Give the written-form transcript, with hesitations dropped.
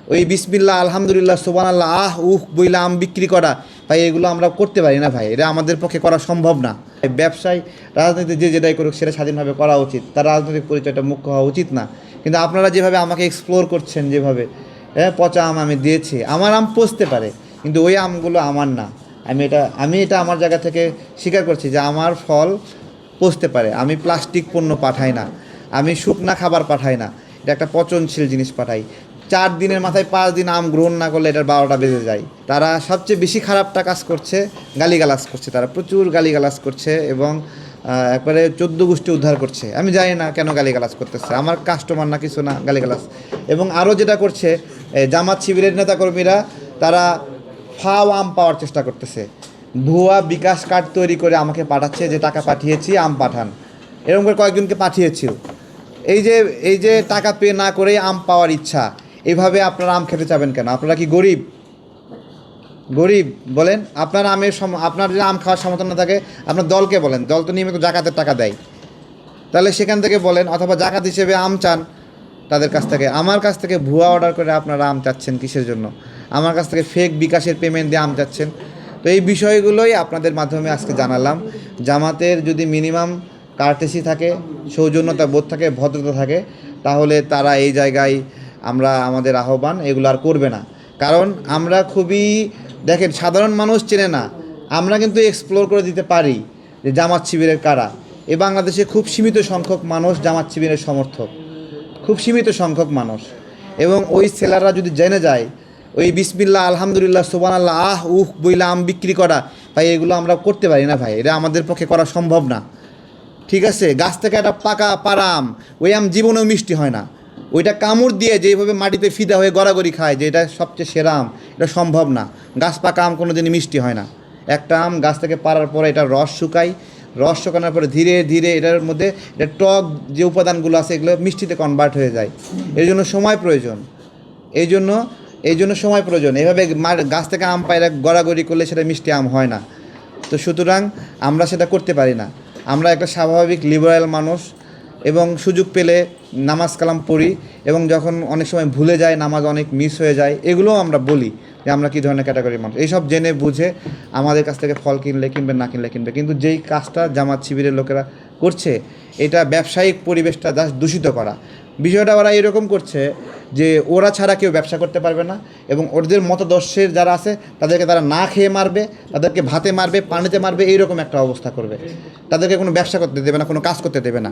ওই বিসমিল্লাহ আলহামদুলিল্লাহ সুবহানাল্লাহ আহ উহ বইলা আম বিক্রি করা, ভাই এগুলো আমরা করতে পারি না ভাই, এটা আমাদের পক্ষে করা সম্ভব না। ব্যবসায় রাজনীতি যে যেটাই করুক সেটা স্বাধীনভাবে করা উচিত, তার রাজনৈতিক পরিচয়টা মুখ্য হওয়া উচিত না। কিন্তু আপনারা যেভাবে আমাকে এক্সপ্লোর করছেন, যেভাবে পচা আম আমি দিয়েছি, আমার আম পচতে পারে কিন্তু ওই আমগুলো আমার না। আমি এটা আমার জায়গা থেকে স্বীকার করছি যে আমার ফল পচতে পারে। আমি প্লাস্টিক পণ্য পাঠাই না, আমি শুকনা খাবার পাঠাই না, এটা একটা পচনশীল জিনিস পাঠাই। 4 দিনের মাথায় 5 দিন আম গ্রহণ না করলে এটার 12টা বেজে যায়। তারা সবচেয়ে বেশি খারাপটা কাজ করছে, গালিগালাজ করছে, তারা প্রচুর গালিগালাজ করছে এবং একবারে 14 গোষ্ঠী উদ্ধার করছে। আমি জানি না কেন গালিগালাজ করতেছে, আমার কাস্টমার না কিছু না, গালিগালাজ। এবং আরও যেটা করছে, জামাত শিবিরের নেতাকর্মীরা তারা ফাও আম পাওয়ার চেষ্টা করতেছে, ভুয়া বিকাশ কার্ড তৈরি করে আমাকে পাঠাচ্ছে যে টাকা পাঠিয়েছি আম পাঠান, এরকম করে কয়েকজনকে পাঠিয়েছিল। এই যে টাকা পে না করেই আম পাওয়ার ইচ্ছা, এইভাবে আপনারা আম খেতে চাবেন কেন? আপনারা কি গরিব? বলেন, আপনার যদি আম খাওয়ার সমর্থন না থাকে আপনার দলকে বলেন, দল তো নিয়মিত জাকাতের টাকা দেয়, তাহলে সেখান থেকে বলেন, অথবা জাকাত হিসেবে আম চান তাদের কাছ থেকে। আমার কাছ থেকে ভুয়া অর্ডার করে আপনারা আম চাচ্ছেন কিসের জন্য? আমার কাছ থেকে ফেক বিকাশের পেমেন্ট দিয়ে আম চাচ্ছেন। তো এই বিষয়গুলোই আপনাদের মাধ্যমে আজকে জানালাম। জামাতের যদি মিনিমাম কার্টেসি থাকে, সৌজন্যতা বোধ থাকে, ভদ্রতা থাকে, তাহলে তারা এই জায়গায় আমাদের আহ্বান এগুলো আর করবে না। কারণ আমরা খুবই, দেখেন, সাধারণ মানুষ চেনে না, আমরা কিন্তু এক্সপ্লোর করে দিতে পারি যে জামাত শিবিরের কারা। এ বাংলাদেশে খুব সীমিত সংখ্যক মানুষ জামাত শিবিরের সমর্থক, খুব সীমিত সংখ্যক মানুষ। এবং ওই সেলাররা যদি জেনে যায় ওই বিসমিল্লাহ আলহামদুলিল্লাহ সুবহানাল্লাহ আহ উহ বইলা আম বিক্রি করা, ভাই এগুলো আমরা করতে পারি না ভাই, এটা আমাদের পক্ষে করা সম্ভব না। ঠিক আছে, গাছ থেকে একটা পাকা পাড়া আম, ওই আম জীবনেও মিষ্টি হয় না। ওইটা কামড় দিয়ে যেভাবে মাটিতে ফিদা হয়ে গড়াগড়ি খায় যে এটা সবচেয়ে সেরা আম, এটা সম্ভব না। গাছ পাকা আম কোনো দিনই মিষ্টি হয় না। একটা আম গাছ থেকে পাড়ার পরে এটা রস শুকায়, রস শুকানোর পরে ধীরে ধীরে এটার মধ্যে এটা টক যে উপাদানগুলো আছে এগুলো মিষ্টিতে কনভার্ট হয়ে যায়। এর জন্য সময় প্রয়োজন, এই জন্য সময় প্রয়োজন। এভাবে গাছ থেকে আম পায়রা গড়াগড়ি করলে সেটা মিষ্টি আম হয় না। তো সুতরাং আমরা সেটা করতে পারি না। আমরা একটা স্বাভাবিক লিবারেল মানুষ এবং সুযোগ পেলে নামাজ কালাম পড়ি, এবং যখন অনেক সময় ভুলে যায়, নামাজ অনেক মিস হয়ে যায়, এগুলোও আমরা বলি যে আমরা কী ধরনের ক্যাটাগরির মানুষ। এইসব জেনে বুঝে আমাদের কাছ থেকে ফল কিনবে, না কিনবে। কিন্তু যেই কাজটা জামাত শিবিরের লোকেরা করছে, এটা ব্যবসায়িক পরিবেশটা জাস্ট দূষিত করা। বিষয়টা ওরা এরকম করছে যে ওরা ছাড়া কেউ ব্যবসা করতে পারবে না, এবং ওদের মতদর্শের যারা আছে তাদেরকে তারা না খেয়ে মারবে, তাদেরকে ভাতে মারবে, পানিতে মারবে, এইরকম একটা অবস্থা করবে। তাদেরকে কোনো ব্যবসা করতে দেবে না, কোনো কাজ করতে দেবে না।